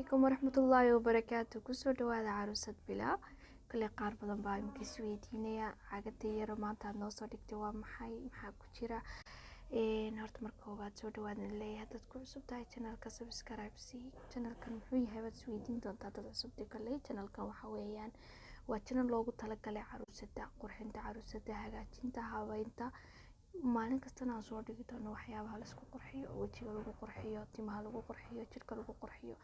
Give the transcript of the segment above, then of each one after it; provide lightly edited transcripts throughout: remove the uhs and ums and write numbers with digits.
عليكم ورحمة الله وبركاته كسو دوادا عروسة بلا كل قار بدن باي مكي سويدينيا عاقدة يرو مانتا نوصو ديكتي محا كجيرا horta marka koowaad soo dhawaada leeyahay haddaad ku cusub tahay channelka subscribe sii channelkan muxuu yahay waad isweydiin doontaa dad cusubta kale channelkan waxa weeyaan waa channel loogu talagalay caruusada qurxinta caruusada hagaajinta habeynta maalin kastana aan soo dhigi doono waxyaabaha la isku qurxiyo wajiga lagu qurxiyo timaha lagu qurxiyo jirka lagu qurxiyo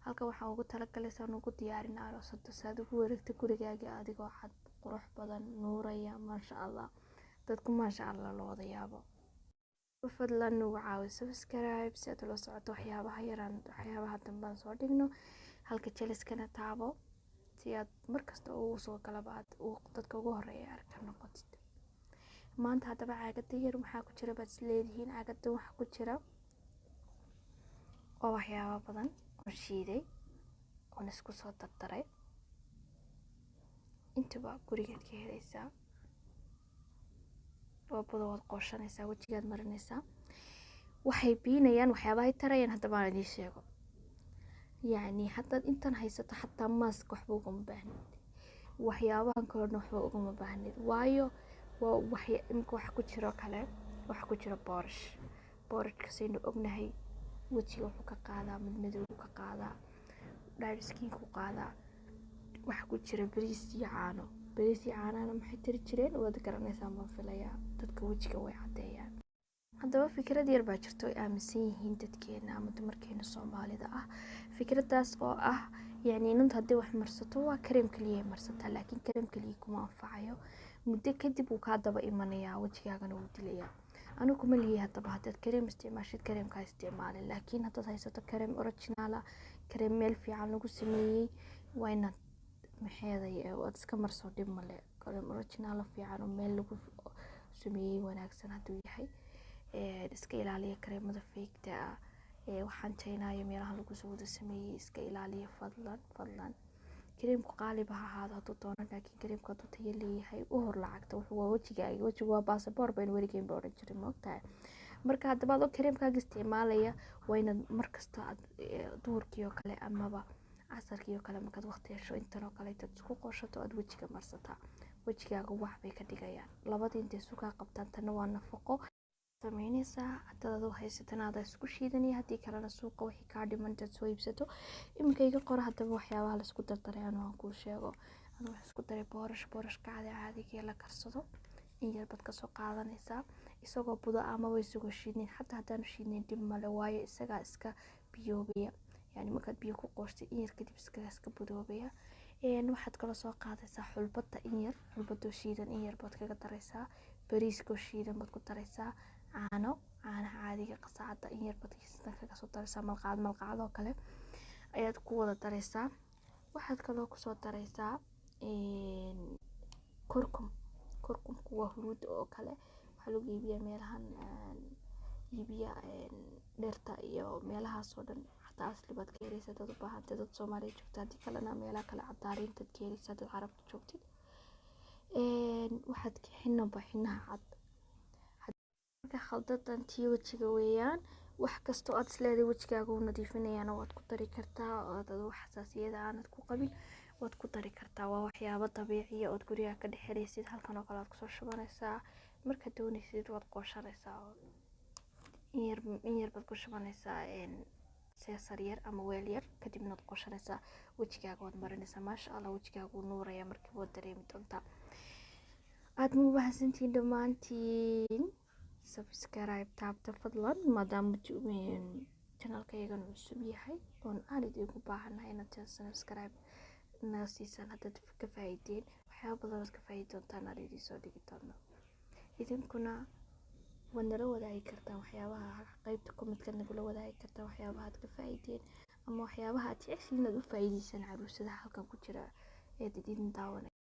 halka waxaan ugu talagalay saan ugu diyaarin aroosada saad ugu wareegta gurigaaga adigoo cad qurux badan nuuraya maasha Allah dadku maasha Allah la wada yaabo fadlan ugu caawi subscribe si aad ula socoto waxyaabaha dambaan soo dhigno halka jeliskana taabo si aad markasta ugu soo galabaad dadka ugu horeeya arka noqotid maanta hadaba caagada yar maxaa ku jira baad isleedihiin caagada waxa ku jira oo waxyaabo badan oo shiiday oo isku soo dardaray intaba gurigeed ka helaysaa وبدو قوشانيسا وجهاد مرنيسا waxay biinayaan waxyaabaha ay tarayaan hadaba aan idin sheego yani hadda intan haysato xataa mask waxba uga baahnid waxyaabahan kale waxba uga baahnid waayo wax ku jiro kale wax ku jiro boorash saynu ognahay wajiga wuxuu ka qaadaa madow ka qaadaa dry skin ku qaadaa wax ku jira bariis iyo caano maxay tiri jireen wada garanaysaa ma filaya dadka wajiga way cadeeyaan hadaba fikrad yar baa jirto ay aaminsan yihiin dadkeena ama dumarkeena Soomaalida ah fikradaas oo ah yani inta hadii wax marsato waa kareem kaliya marsata laakiin kareem kaliya kuma anfacayo muddo kadib uu ka daba imanaya wajigaagana uu dilaya anigu kuma leeyahay hadaba hadaad kareem isticmaashid kareemka isticmaali laakiin hadaad haysato kareem original kareem meel fiican lagu sameeyay waa inaad maxeeday waad iska marso dib male kareem original fiican oo meel lagu sameeyay wanaagsan haduu yahay iska ilaaliya kareemada fake waxaan jeenayo meelaha lagu soo wada sameeyay iska ilaaliya fadlan kareemku qaali baa ahaado haduu doono laakiin kareemku haduu tayo leeyahay u hor lacagta wuxuu waa wajiga waa passport baan warigeyn baa oran jiray moogtahay marka hadaba adoo kareemkaaga isticmaalaya waa inaad markasta duurkii oo kale amaba casarkii oo kale markaad waqti hesho intan oo kale aad isku qooshato aad wajiga marsata wajigaaga wax bay ka dhigayaan labadii intay suuqa qabtaan tan waa nafaqo sameynaysa hadda haysatana aad isku shiidanaya hadii kalena suuqa wixii ka dhiman dad soo iibsato imkayga qor hadaba waxyaabaha la isku dardaray aan ku sheego aan wax isku daray boorash caadiga la karsado in yar bad ka soo qaadanaysa isagoo budo ama way sugo shiidin hatta hadaan shiidin dib male waayo isaga iska biyoobaya yani markaad biyo ku qoostay in yar kadib iska budoobaya waxaad kala soo qaadaysaa xulbada in yar xulbado shiidan in yar bad kaga daraysaa bariiska shiidan bad ku daraysaa caano caadiga qasacada in yar bad kaga soo daraysaa malqacado kale ayaad ku wada daraysaa waxaad kala ku soo daraysaa kurkumku waa huruud oo kale waxa lagu iibiyaa meelahan iibiya dheerta iyo meelahaas oo dhan hatta asli baad ka helaysaa dad u baahan dad Soomaaliyeed joogta hadii kalena meelaha kale cadaarinta ka helaysaa dad Carab joogtid waxaad ka xinaha cad marka khaldadan tii wajiga weeyaan wax kasto aad isleedahay wajigaaga uu nadiifinayana waad ku dari kartaa oo dad wax xasaasiyada aanad ku qabin waad ku dari kartaa waa waxyaabo dabiici ah oo guriga ka dhexeeysid halkan oo kale aad ku soo shubanaysaa marka doonaysid waad qooshanaysaa in yar bad ku shubanaysaa seesar yar ama weel yar kadibna waad qooshanaysaa wajigaaga waad marinaysaa maasha Allah wajigaaga uu nuuraya markii waad dareemi doontaa aad mu bahsantiin dhamaantiin subscribe taabta fadlan maadaama channelkayga cusub yahay oo aan idinku baahanahay inaad subscribe naga siisan haddaad ka faa'iideen waxyaabo badan oo ka faa'iidi doontaan aan idin soo dhigi doono idinkuna wadnala wadaagi kartaan waxyaabaha qaybta comment-ka nagula wadaagi kartaan waxyaabaha aad ka faa'iideen ama waxyaabaha aad jeceshiin inaad u faa'iideysan caruusada halkan ku jira ee idin daawanaya